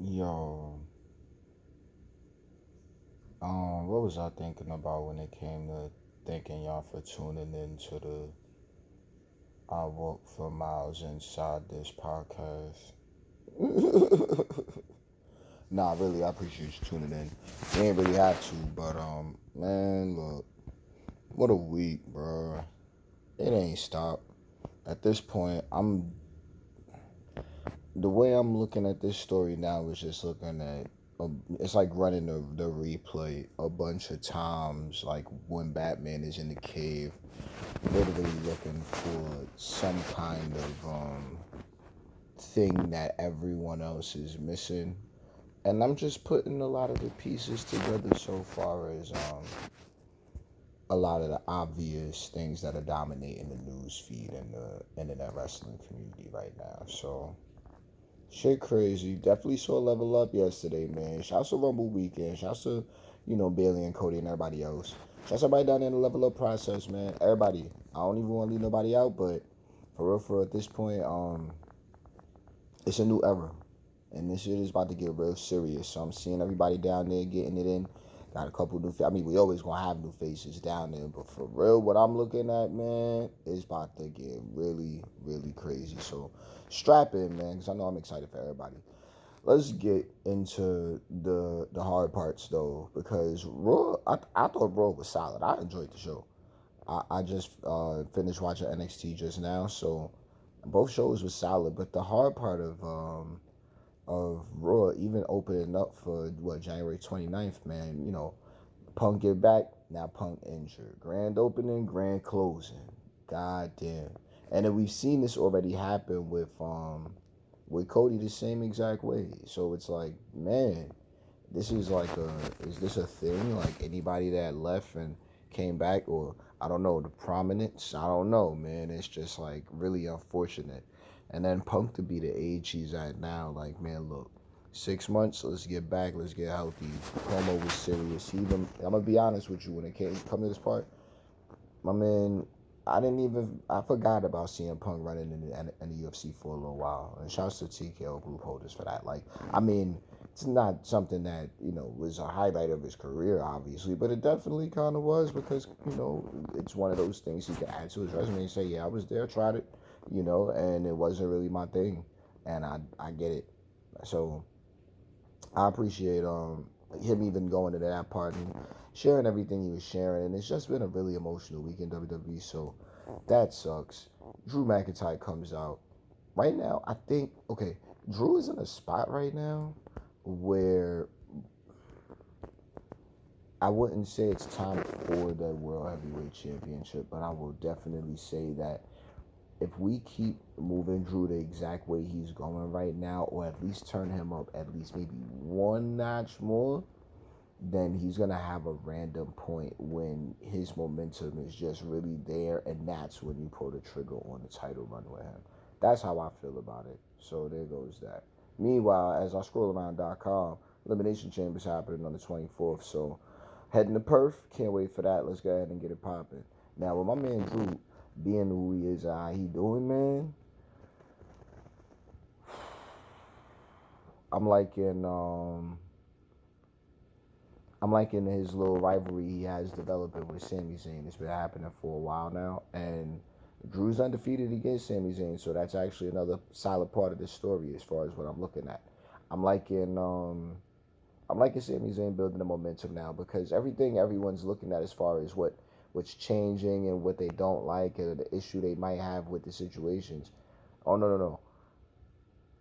Yo, what was I thinking about when it came to thanking y'all for tuning in to the I Walk for Miles Inside this podcast? Nah, really, I appreciate you tuning in. We ain't really have to, but man, look, what a week, bro. It ain't stopped. At this point, the way I'm looking at this story now is just looking at it's like running the replay a bunch of times, like when Batman is in the cave, literally looking for some kind of thing that everyone else is missing. And I'm just putting a lot of the pieces together so far as a lot of the obvious things that are dominating the news feed and the internet wrestling community right now. So shit crazy. Definitely saw Level Up yesterday, man. Shouts to Rumble Weekend. Shouts to, Bailey and Cody and everybody else. Shouts to everybody down there in the Level Up process, man. Everybody. I don't even want to leave nobody out, but for real, at this point, it's a new era. And this shit is about to get real serious. So I'm seeing everybody down there getting it in. Got a couple new. I mean, we always gonna have new faces down there, but for real, what I'm looking at, man, is about to get really, really crazy. So strap in, man, because I know I'm excited for everybody. Let's get into the hard parts though, because Raw. I thought Raw was solid. I enjoyed the show. I just finished watching NXT just now, so both shows were solid. But the hard part of Raw, even opening up for what January 29th, man. Punk get back, now Punk injured. Grand opening, grand closing. God damn. And then we've seen this already happen with Cody the same exact way. So it's like, man, this is like is this a thing? Like anybody that left and came back, or I don't know, the prominence, I don't know, man. It's just like really unfortunate. And then Punk to be the age he's at now, like, man, look, 6 months, let's get back, let's get healthy. Promo was serious. I'm gonna be honest with you, when it come to this part, my man, I forgot about CM Punk running in the UFC for a little while. And shouts to TKO group holders for that. Like, I mean, it's not something that, was a highlight of his career, obviously, but it definitely kind of was because, it's one of those things he can add to his resume and say, yeah, I was there, tried it, and it wasn't really my thing. And I get it. So I appreciate him even going to that part and sharing everything he was sharing. And it's just been a really emotional week in WWE. So that sucks. Drew McIntyre comes out right now. I think Drew is in a spot right now where I wouldn't say it's time for the World Heavyweight Championship, but I will definitely say that if we keep moving Drew the exact way he's going right now, or at least turn him up at least maybe one notch more, then he's gonna have a random point when his momentum is just really there, and that's when you pull the trigger on the title run with him. That's how I feel about it. So there goes that. Meanwhile, as I scroll around.com, Elimination Chamber's happening on the 24th. So heading to Perth, can't wait for that. Let's go ahead and get it popping. Now, with my man Drew being who he is, how he doing, man, I'm liking I'm liking his little rivalry he has developing with Sami Zayn. It's been happening for a while now, and Drew's undefeated against Sami Zayn, so that's actually another solid part of this story as far as what I'm looking at. I'm liking I'm liking Sami Zayn building the momentum now, because everything everyone's looking at as far as what's changing and what they don't like and the issue they might have with the situations. Oh, no.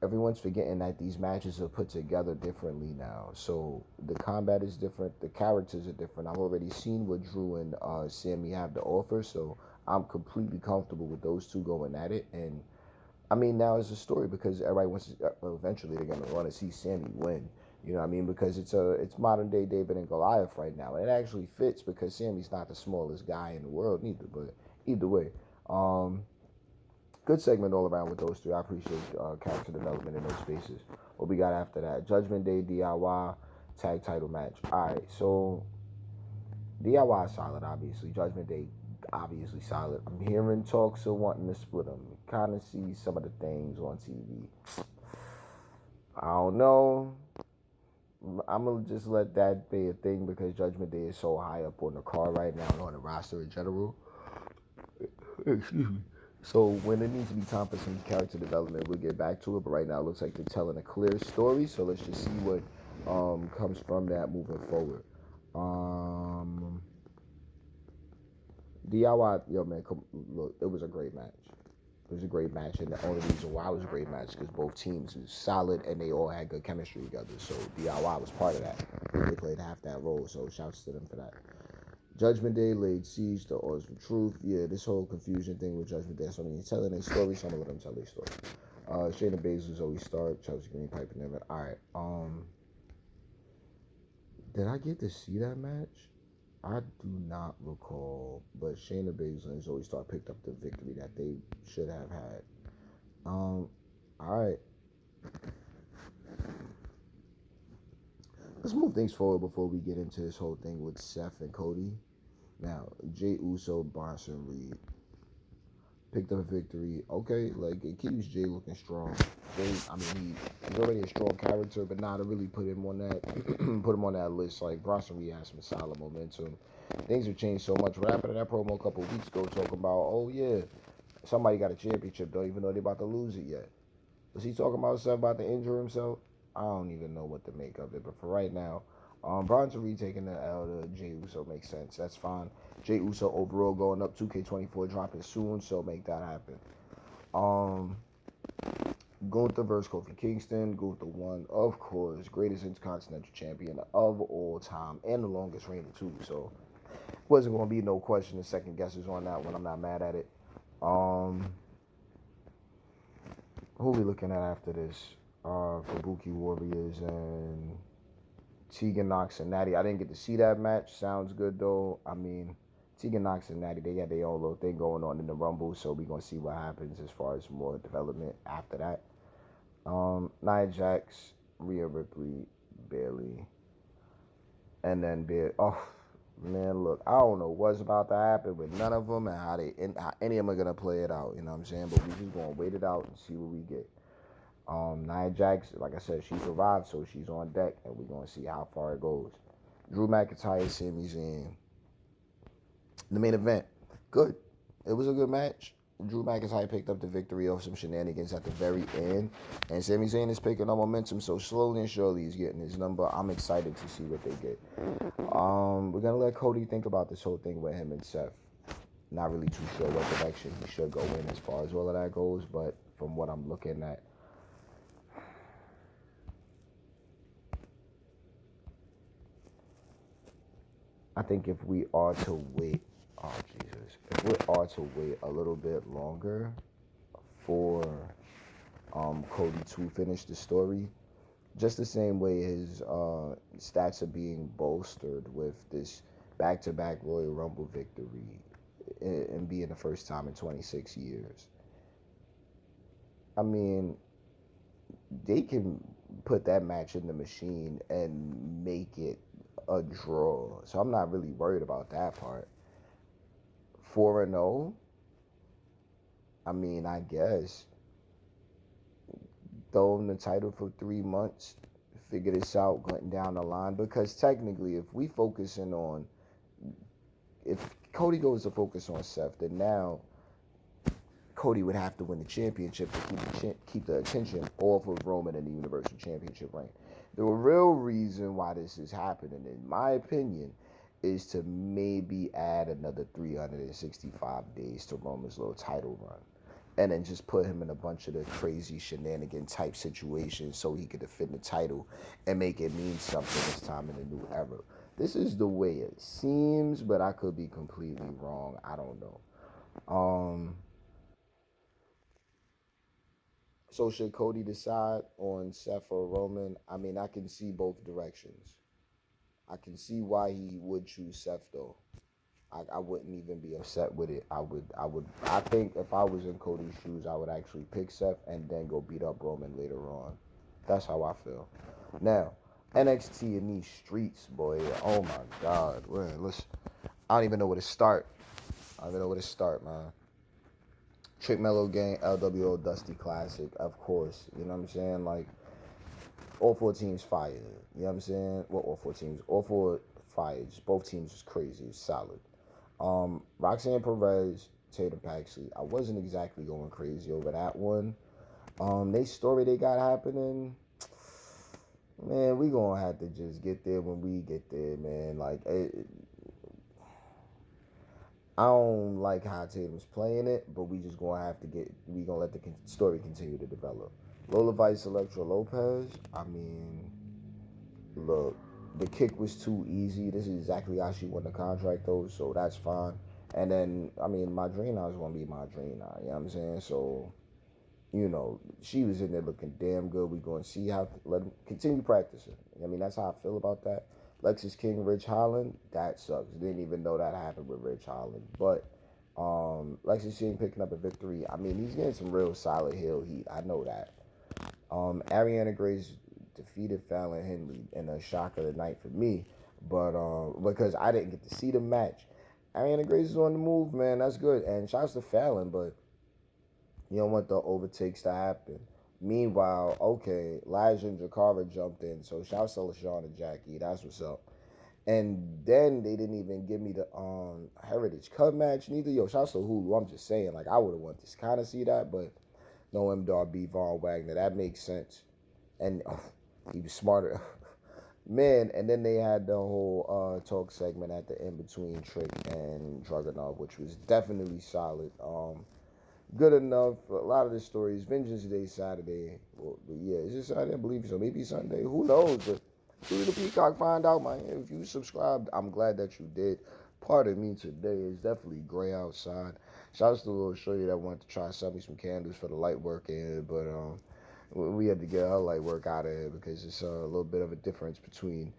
Everyone's forgetting that these matches are put together differently now. So the combat is different, the characters are different. I've already seen what Drew and Sammy have to offer, so I'm completely comfortable with those two going at it. And I mean, now it's a story because everybody wants to, eventually they're gonna want to see Sammy win. You know what I mean? Because it's modern day David and Goliath right now. And it actually fits because Sammy's not the smallest guy in the world neither. But either way, um, good segment all around with those three. I appreciate character development in those spaces. What we got after that? Judgment Day DIY tag title match. All right, so DIY is solid, obviously. Judgment Day, obviously solid. I'm hearing talks of wanting to split them. Kind of see some of the things on TV. I don't know. I'm gonna just let that be a thing because Judgment Day is so high up on the card right now and on the roster in general. Excuse me. So when it needs to be time for some character development, we'll get back to it. But right now, it looks like they're telling a clear story. So let's just see what comes from that moving forward. Um, DIY, yo man, look, it was a great match. It was a great match, and the only reason why it was a great match is because both teams was solid and they all had good chemistry together. So DIY was part of that. They played half that role, so shouts to them for that. Judgment Day laid siege to Awesome Truth. Yeah, this whole confusion thing with Judgment Day. So I mean, he's telling their story, so I'm gonna let them tell their story. Shayna Baszler, Zoe Stark, Chelsea Green, Piper Niven. All right. Did I get to see that match? I do not recall, but Shayna Baszler and Zoe Stark picked up the victory that they should have had. All right. Let's move things forward before we get into this whole thing with Seth and Cody. Now, Jey Uso, Bronson Reed picked up a victory. Okay, like it keeps Jey looking strong. Jey, I mean, he's already a strong character, but not to really put him on that put him on that list. Like Bronson Reed has some solid momentum. Things have changed so much. What happened in that promo a couple of weeks ago talking about, oh yeah, somebody got a championship, don't even know they're about to lose it yet. Was he talking about stuff about to injure himself? I don't even know what to make of it. But for right now, Bronson Reed taking the L to Jey Uso makes sense. That's fine. Jey Uso overall going up. 2K24 dropping soon, so make that happen. Um, Gunther versus Kofi Kingston. Gunther won, of course, greatest intercontinental champion of all time and the longest reigning too. So wasn't going to be no question and second guesses on that one. I'm not mad at it. Who we looking at after this? Kabuki Warriors and Tegan Nox and Natty. I didn't get to see that match. Sounds good though. I mean, Tegan Nox and Natty, they got their own little thing going on in the Rumble, so we're gonna see what happens as far as more development after that. Nia Jax, Rhea Ripley, Bayley, and then oh man, look, I don't know what's about to happen with none of them and how any of them are gonna play it out. You know what I'm saying? But we just gonna wait it out and see what we get. Nia Jax, like I said, she's arrived, so she's on deck, and we're gonna see how far it goes. Drew McIntyre, Sami Zayn, the main event, good. It was a good match. Drew McIntyre picked up the victory off some shenanigans at the very end, and Sami Zayn is picking up momentum. So slowly and surely, he's getting his number. I'm excited to see what they get. We're gonna let Cody think about this whole thing with him and Seth. Not really too sure what direction he should go in as far as all of that goes, but from what I'm looking at. I think if we are to wait, oh Jesus, if we are to wait a little bit longer for Cody to finish the story, just the same way his stats are being bolstered with this back-to-back Royal Rumble victory and being the first time in 26 years. I mean, they can put that match in the machine and make it a draw. So I'm not really worried about that part. 4-0, I mean, I guess throw him the title for 3 months, figure this out going down the line. Because technically, if we focusing on, if Cody goes to focus on Seth, then now Cody would have to win the championship to keep the attention off of Roman and the Universal Championship reign. The real reason why this is happening, in my opinion, is to maybe add another 365 days to Roman's little title run. And then just put him in a bunch of the crazy shenanigan type situations so he could defend the title and make it mean something this time in the new era. This is the way it seems, but I could be completely wrong. I don't know. So should Cody decide on Seth or Roman? I mean, I can see both directions. I can see why he would choose Seth though. I wouldn't even be upset with it. I think if I was in Cody's shoes, I would actually pick Seth and then go beat up Roman later on. That's how I feel. Now, NXT in these streets, boy. Oh my God. Man, listen, I don't even know where to start. I don't even know where to start, man. Trick Mellow Gang, LWO Dusty Classic, of course. You know what I'm saying? Like, all four teams fired. You know what I'm saying? Well, all four teams, all four fired. Both teams was crazy. It's solid. Roxanne Perez, Tatum Paxley. I wasn't exactly going crazy over that one. They story they got happening. Man, we gonna have to just get there when we get there, man. Like, I don't like how Tatum's playing it, but we just gonna have to get. We gonna let the story continue to develop. Lola Vice, Electra Lopez. I mean, look, the kick was too easy. This is exactly how she won the contract, though, so that's fine. And then, I mean, Madrina is gonna be Madrina. You know what I'm saying? So, she was in there looking damn good. We going to see how let him continue practicing. I mean, that's how I feel about that. Lexus King, Rich Holland, that sucks. Didn't even know that happened with Rich Holland. But Lexus King picking up a victory. I mean, he's getting some real solid heel heat. I know that. Ariana Grace defeated Fallon Henley in a shock of the night for me, but because I didn't get to see the match. Ariana Grace is on the move, man. That's good. And shouts to Fallon, but you don't want the overtakes to happen. Meanwhile, okay, Elijah and Jakara jumped in, so shouts to LaShawn and Jackie. That's what's up. And then they didn't even give me the Heritage Cup match neither. Yo, shouts to Hulu. I'm just saying, like, I would have wanted to kind of see that, but no M. Darby, Von Wagner. That makes sense. And he was smarter. Man, and then they had the whole talk segment at the end between Trick and Dragunov, which was definitely solid. Good enough. A lot of the stories. Vengeance Day Saturday. Well, yeah, is it Saturday? I believe so. Maybe Sunday. Who knows? But through the Peacock, find out, man. If you subscribed, I'm glad that you did. Part of me today is definitely gray outside. Shouts to little Shorty that wanted to try to sell me some candles for the light work in it, but we had to get her light work out of here because it's a little bit of a difference between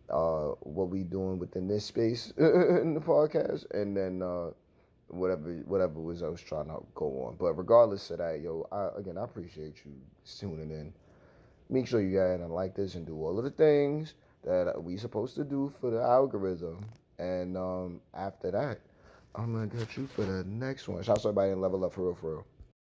what we doing within this space in the podcast and then whatever was I was trying to go on. But regardless of that, yo, I appreciate you tuning in. Make sure you go ahead and like this and do all of the things that we supposed to do for the algorithm. And after that, I'm gonna get you for the next one. Shout out to everybody in Level Up for real, for real.